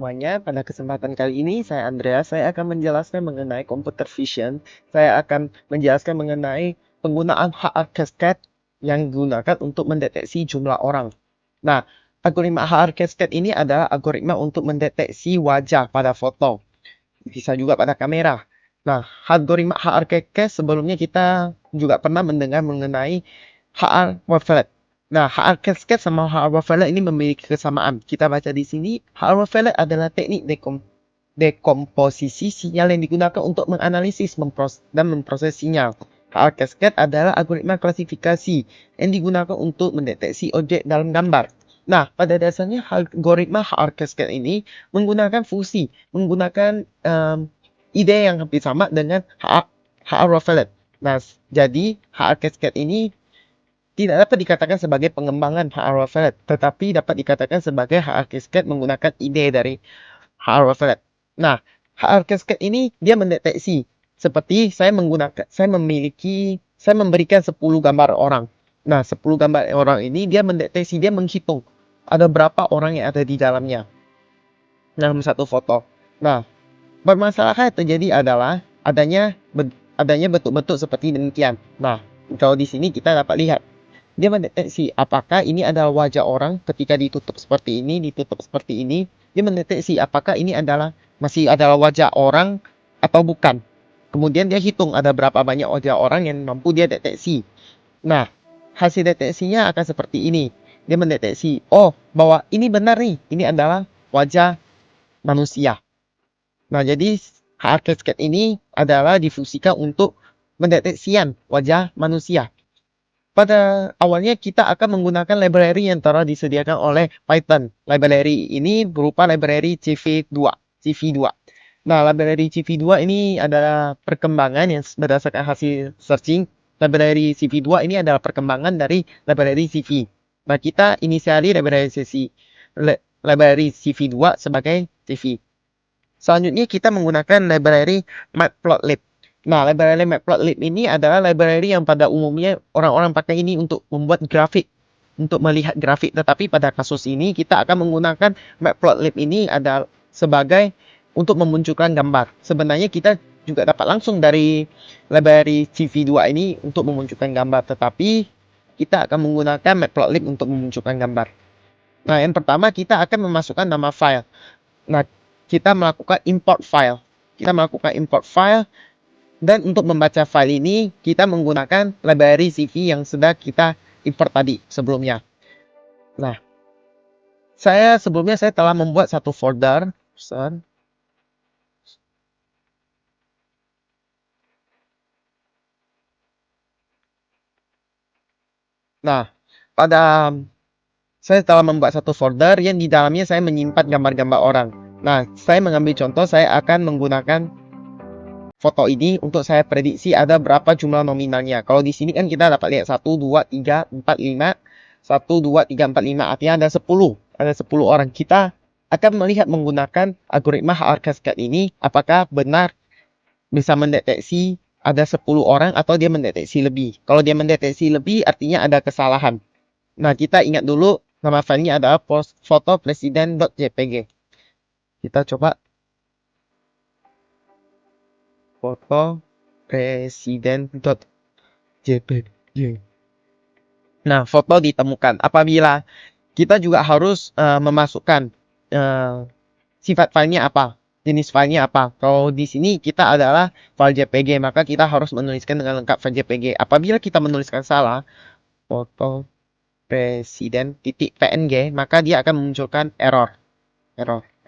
Semuanya, pada kesempatan kali ini saya Andreas, saya akan menjelaskan mengenai computer vision. Saya akan menjelaskan mengenai penggunaan HR Cascade yang digunakan untuk mendeteksi jumlah orang. Nah, algoritma HR Cascade ini adalah algoritma untuk mendeteksi wajah pada foto. Bisa juga pada kamera. Nah, algoritma HR Cascade sebelumnya kita juga pernah mendengar mengenai HR Wavelet. Nah, HR Cascade sama HR Wavelet ini memiliki kesamaan. Kita baca di sini, HR Wavelet adalah teknik dekomposisi sinyal yang digunakan untuk menganalisis dan memproses sinyal. HR Cascade adalah algoritma klasifikasi yang digunakan untuk mendeteksi objek dalam gambar. Nah, pada dasarnya algoritma HR Cascade ini menggunakan fungsi, menggunakan ide yang hampir sama dengan HR Wavelet. Nah, jadi HR Cascade ini tidak dapat dikatakan sebagai pengembangan HR Wavelet, tetapi dapat dikatakan sebagai HR Cascade menggunakan ide dari HR Wavelet. Nah, HR Cascade ini dia mendeteksi seperti saya memberikan 10 gambar orang. Nah, 10 gambar orang ini dia mendeteksi, dia menghitung ada berapa orang yang ada di dalamnya dalam satu foto. Nah, permasalahan yang terjadi adalah adanya bentuk-bentuk seperti demikian. Nah, kalau di sini kita dapat lihat dia mendeteksi apakah ini adalah wajah orang ketika ditutup seperti ini, ditutup seperti ini. Dia mendeteksi apakah ini masih adalah wajah orang atau bukan. Kemudian dia hitung ada berapa banyak wajah orang yang mampu dia deteksi. Nah, hasil deteksinya akan seperti ini. Dia mendeteksi, oh, bahwa ini benar nih, ini adalah wajah manusia. Nah, jadi HR Cascade ini adalah difungsikan untuk mendeteksian wajah manusia. Pada awalnya kita akan menggunakan library yang telah disediakan oleh Python. Library ini berupa library CV2. Nah, library CV2 ini adalah perkembangan yang berdasarkan hasil searching. Library CV2 ini adalah perkembangan dari library CV. Nah, kita inisiali library CV2 sebagai CV. Selanjutnya kita menggunakan library Matplotlib. Nah, library Matplotlib ini adalah library yang pada umumnya orang-orang pakai ini untuk membuat grafik, untuk melihat grafik. Tetapi pada kasus ini kita akan menggunakan Matplotlib ini adalah sebagai untuk memunculkan gambar. Sebenarnya kita juga dapat langsung dari library CV2 ini untuk memunculkan gambar, tetapi kita akan menggunakan Matplotlib untuk memunculkan gambar. Nah, yang pertama kita akan memasukkan nama file. Nah, kita melakukan import file. Dan untuk membaca file ini, kita menggunakan library CV yang sudah kita import tadi sebelumnya. Nah, sebelumnya saya telah membuat satu folder. Nah, saya telah membuat satu folder yang di dalamnya saya menyimpan gambar-gambar orang. Nah, saya mengambil contoh, saya akan menggunakan foto ini untuk saya prediksi ada berapa jumlah nominalnya. Kalau di sini kan kita dapat lihat 1, 2, 3, 4, 5. 1, 2, 3, 4, 5. Artinya ada 10. Ada 10 orang. Kita akan melihat menggunakan algoritma HR Cascade ini apakah benar bisa mendeteksi ada 10 orang atau dia mendeteksi lebih. Kalau dia mendeteksi lebih artinya ada kesalahan. Nah, kita ingat dulu nama filenya adalah foto presiden.jpg. Kita coba foto presiden.jpg. Nah, foto ditemukan. Apabila kita juga harus memasukkan sifat filenya apa, jenis filenya apa. Kalau di sini kita adalah file JPG, maka kita harus menuliskan dengan lengkap file JPG. Apabila kita menuliskan salah, foto presiden.png, maka dia akan memunculkan error.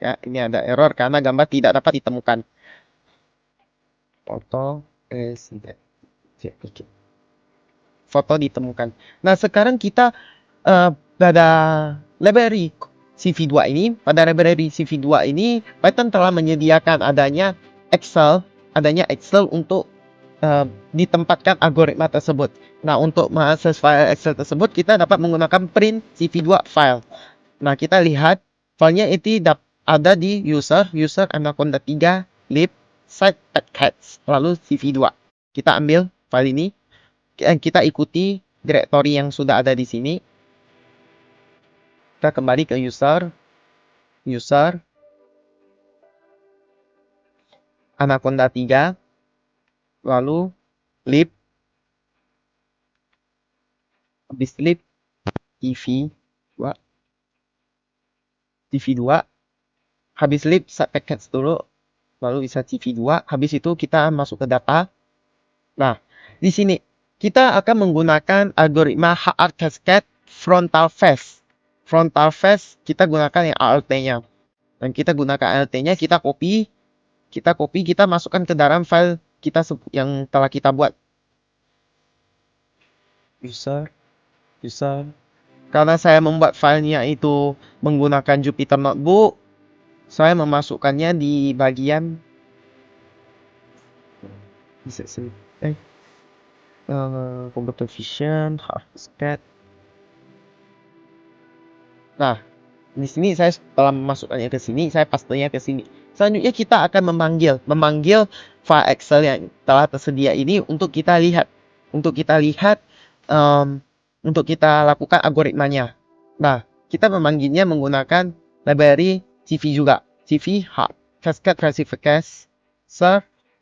Ya, ini ada error karena gambar tidak dapat ditemukan. Foto presiden JPG. Foto ditemukan. Nah, sekarang kita pada library CV2 ini, Python telah menyediakan adanya Excel untuk ditempatkan algoritma tersebut. Nah, untuk mengakses file Excel tersebut, kita dapat menggunakan print CV2 file. Nah, kita lihat filenya itu ada di user anaconda 3 lib site packets lalu CV2. Kita ambil file ini, kita ikuti direktori yang sudah ada di sini. Kita kembali ke user. Anaconda 3, lalu lip, habis lip TV 2, TV 2, habis lip set package dulu, lalu bisa TV 2, habis itu kita masuk ke data. Nah, di sini kita akan menggunakan algoritma HR Cascade Frontal Face. Frontal Face kita gunakan yang ALT-nya. Dan kita gunakan ALT-nya, kita copy, kita masukkan ke dalam file kita yang telah kita buat. User. Karena saya membuat filenya itu menggunakan Jupyter Notebook, saya memasukkannya di bagian computer vision, Cascade. Nah, di sini saya setelah memasukkannya ke sini, saya pastenya ke sini. Selanjutnya kita akan memanggil file Excel yang telah tersedia ini untuk kita lihat, untuk kita lakukan algoritmanya. Nah, kita memanggilnya menggunakan library CV juga, CV Cascade Classifier.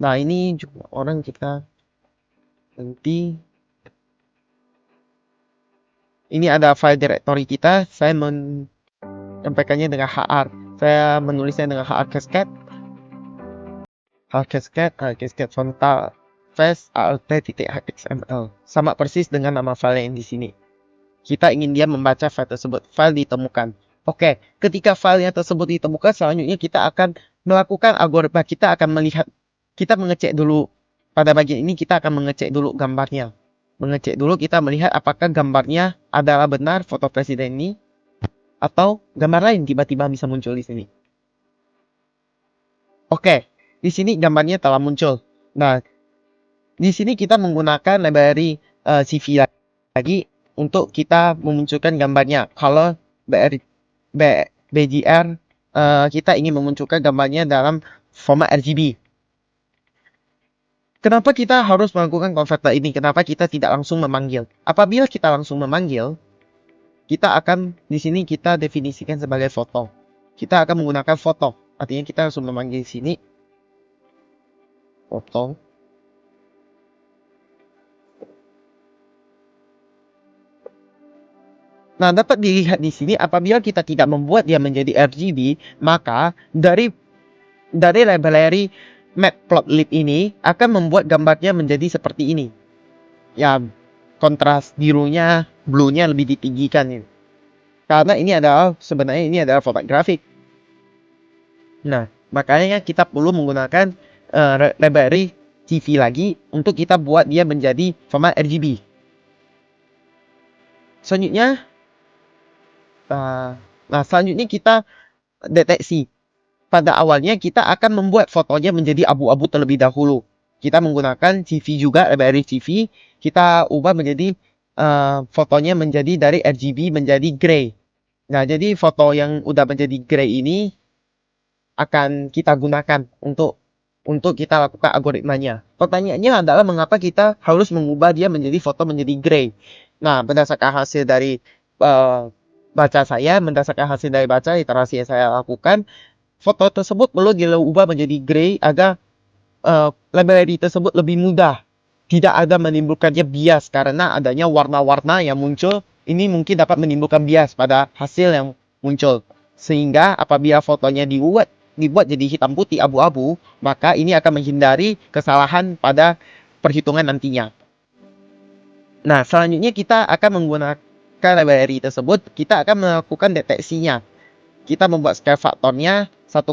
Nah, ini juga orang kita nanti. Ini ada file directory kita. Saya menyampaikannya dengan HR. Saya menulisnya dengan HR Cascade. Cascade Frontal Face alt.xml. Sama persis dengan nama file yang di sini. Kita ingin dia membaca file tersebut. File ditemukan. Oke, ketika filenya tersebut ditemukan, selanjutnya kita akan melakukan algoritma. Kita akan melihat, kita mengecek dulu. Pada bagian ini kita akan mengecek dulu gambarnya. Mengecek dulu, kita melihat apakah gambarnya adalah benar foto presiden ini atau gambar lain tiba-tiba bisa muncul di sini. Oke, di sini gambarnya telah muncul. Nah, di sini kita menggunakan library CV lagi untuk kita memunculkan gambarnya. Kalau BGR kita ingin memunculkan gambarnya dalam format RGB. Kenapa kita harus melakukan konverter ini? Kenapa kita tidak langsung memanggil? Apabila kita langsung memanggil, kita akan di sini kita definisikan sebagai foto. Kita akan menggunakan foto. Artinya kita langsung memanggil di sini foto. Nah, dapat dilihat di sini apabila kita tidak membuat dia menjadi RGB, maka dari library Matplotlib ini akan membuat gambarnya menjadi seperti ini. Ya, kontras birunya, blue-nya lebih ditinggikan ini. Karena ini adalah sebenarnya ini adalah format grafik. Nah, makanya kita perlu menggunakan library CV lagi untuk kita buat dia menjadi format RGB. Selanjutnya, selanjutnya kita deteksi. Pada awalnya kita akan membuat fotonya menjadi abu-abu terlebih dahulu. Kita menggunakan CV juga, library CV. Kita ubah menjadi fotonya menjadi dari RGB menjadi gray. Nah, jadi foto yang udah menjadi gray ini akan kita gunakan untuk kita lakukan algoritmanya. Pertanyaannya adalah mengapa kita harus mengubah dia menjadi foto menjadi gray. Nah, berdasarkan hasil dari berdasarkan hasil dari baca iterasi yang saya lakukan, foto tersebut perlu diubah menjadi gray agar library tersebut lebih mudah. Tidak ada menimbulkannya bias karena adanya warna-warna yang muncul. Ini mungkin dapat menimbulkan bias pada hasil yang muncul. Sehingga apabila fotonya dibuat jadi hitam putih abu-abu, maka ini akan menghindari kesalahan pada perhitungan nantinya. Nah, selanjutnya kita akan menggunakan library tersebut. Kita akan melakukan deteksinya. Kita membuat scale faktornya 1,1.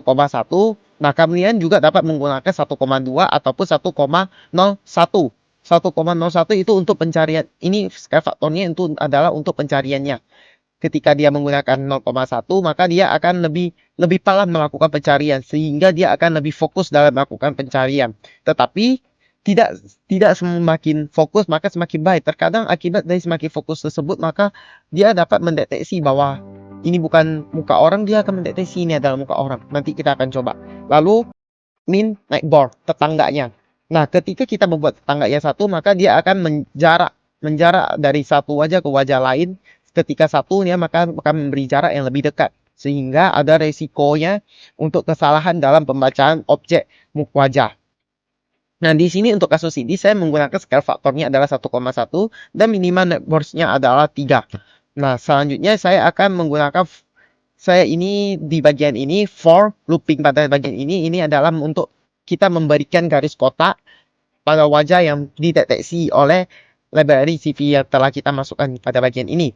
Nah, kalian juga dapat menggunakan 1,2 ataupun 1,01. 1,01 itu untuk pencarian. Ini scale faktornya itu adalah untuk pencariannya. Ketika dia menggunakan 0,1, maka dia akan lebih pelan melakukan pencarian sehingga dia akan lebih fokus dalam melakukan pencarian. Tetapi tidak semakin fokus maka semakin baik. Terkadang akibat dari semakin fokus tersebut maka dia dapat mendeteksi bahwa ini bukan muka orang, dia akan mendeteksi ini adalah muka orang. Nanti kita akan coba. Lalu min neighbor, tetangganya. Nah, ketika kita membuat tetangganya satu, maka dia akan menjarak dari satu wajah ke wajah lain. Ketika satu, dia maka akan memberi jarak yang lebih dekat. sehingga ada resikonya untuk kesalahan dalam pembacaan objek wajah. Nah, di sini untuk kasus ini saya menggunakan scale faktornya adalah 1,1 dan minimal net worth-nya adalah 3. Nah, selanjutnya saya akan menggunakan saya ini di bagian ini for looping pada bagian ini adalah untuk kita memberikan garis kotak pada wajah yang dideteksi oleh library CV yang telah kita masukkan pada bagian ini.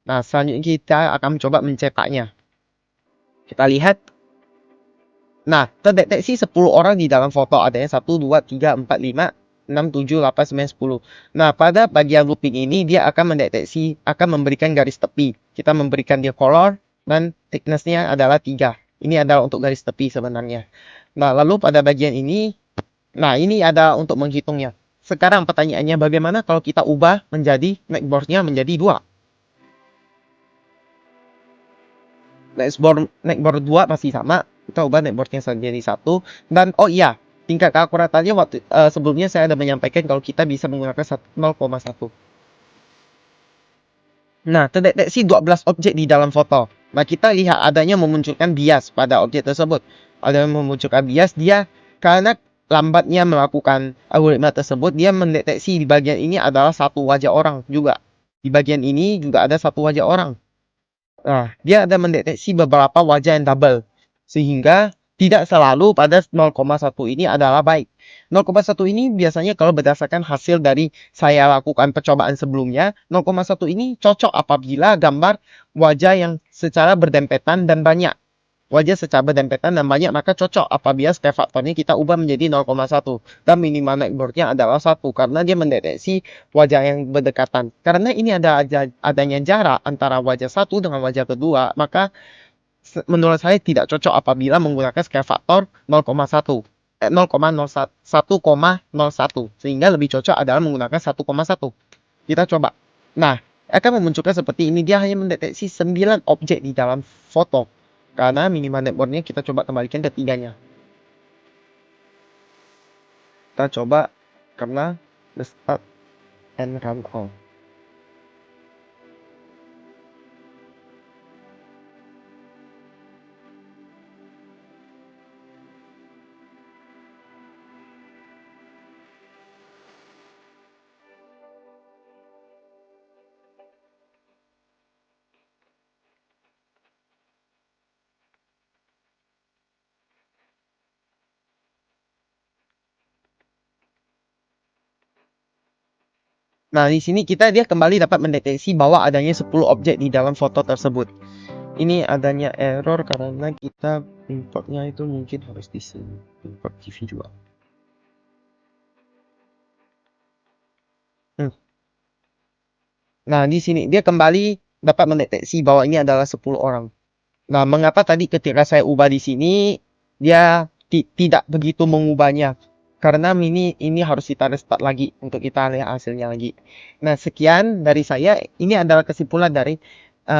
Nah, selanjutnya kita akan mencoba mencetaknya. Kita lihat. Nah, terdeteksi 10 orang di dalam foto. Adanya 1, 2, 3, 4, 5, 6, 7, 8, 9, 10. Nah, pada bagian looping ini dia akan mendeteksi, akan memberikan garis tepi. Kita memberikan dia color dan thickness-nya adalah 3. Ini adalah untuk garis tepi sebenarnya. Nah, lalu pada bagian ini, nah ini ada untuk menghitungnya. Sekarang pertanyaannya bagaimana kalau kita ubah menjadi neckboard-nya menjadi 2? Neckboard 2 masih sama. Kita ubah neckboardnya jadi 1. Dan oh iya, tingkat keakuratannya waktu sebelumnya saya ada menyampaikan kalau kita bisa menggunakan 0,1. Nah, terdeteksi 12 objek di dalam foto. Nah, kita lihat adanya memunculkan bias pada objek tersebut. Ada yang memunculkan bias, dia karena lambatnya melakukan algoritma tersebut, dia mendeteksi di bagian ini adalah satu wajah orang juga. Di bagian ini juga ada satu wajah orang. Nah, dia ada mendeteksi beberapa wajah yang double. Sehingga tidak selalu pada 0,1 ini adalah baik. 0,1 ini biasanya kalau berdasarkan hasil dari saya lakukan percobaan sebelumnya, 0,1 ini cocok apabila gambar wajah yang secara berdempetan dan banyak. Wajah secara berdempetan dan banyak maka cocok apabila scale faktornya kita ubah menjadi 0,1 dan minimal neckboard-nya adalah 1 karena dia mendeteksi wajah yang berdekatan. Karena ini adanya jarak antara wajah satu dengan wajah kedua, maka menurut saya tidak cocok apabila menggunakan scale faktor 0,1. 1,01 sehingga lebih cocok adalah menggunakan 1,1. Kita coba. Nah, akan memunculkan seperti ini. Dia hanya mendeteksi 9 objek di dalam foto. Karena minimal network-nya kita coba kembalikan ke 3-nya. Kita coba karena the start and run all. Nah, di sini dia kembali dapat mendeteksi bahwa adanya 10 objek di dalam foto tersebut. Ini adanya error karena kita importnya itu mungkin harus di sini. Import TV juga. Nah, di sini dia kembali dapat mendeteksi bahwa ini adalah 10 orang. Nah, mengapa tadi ketika saya ubah di sini dia tidak begitu mengubahnya? Karena ini harus kita restart lagi untuk kita lihat hasilnya lagi. Nah, sekian dari saya. Ini adalah kesimpulan dari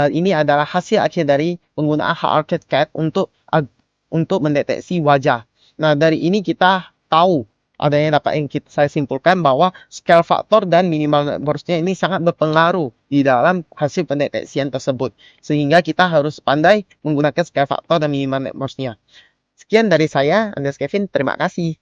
ini adalah hasil akhir dari penggunaan HRCAD untuk mendeteksi wajah. Nah, dari ini kita tahu adanya dapat yang saya simpulkan bahwa scale faktor dan minimal worth-nya ini sangat berpengaruh di dalam hasil pendeteksian tersebut. Sehingga kita harus pandai menggunakan scale faktor dan minimal worth-nya. Sekian dari saya, Andreas Kevin. Terima kasih.